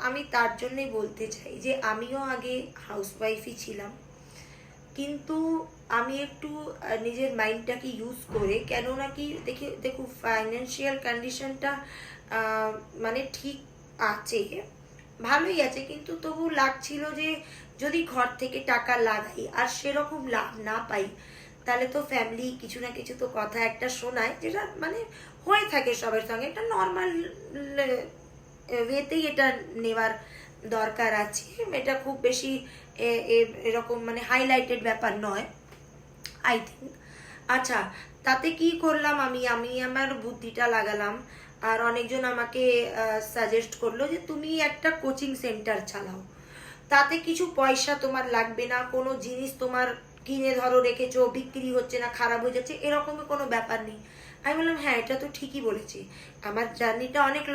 আমি তার জন্যই বলতে চাই যে আমিও আগে হাউসওয়াইফই ছিলাম, কিন্তু আমি একটু নিজের মাইন্ডটাকে ইউজ করে, কেন নাকি দেখো ফাইন্যান্সিয়াল কন্ডিশনটা মানে ঠিক আছে, ভালোই আছে, কিন্তু তবু লাগছিল যে যদি ঘর থেকে টাকা লাগাই আর সেরকম লাভ না পাই, তাহলে তো ফ্যামিলি কিছু না কিছু তো কথা একটা শোনায়, যেটা মানে হয়ে থাকে সবার সঙ্গে, এটা নর্মাল ওয়েতেই এটা নেওয়ার দরকার আছে। এটা খুব বেশি এরকম মানে হাইলাইটেড ব্যাপার নয়, আই থিঙ্ক। আচ্ছা, তাতে কি করলাম আমি আমি আমার বুদ্ধিটা লাগালাম, আর অনেকজন আমাকে সাজেস্ট করলো যে তুমি একটা কোচিং সেন্টার চালাও, তাতে কিছু পয়সা তোমার লাগবে না, কোনো জিনিস তোমার কিনে ধরো রেখেছো, বিক্রি হচ্ছে না, খারাপ হয়ে যাচ্ছে, এরকমের কোনো ব্যাপার নেই। আমি বললাম হ্যাঁ, এটা তো ঠিকই বলেছি, আমার জার্নিটা অনেক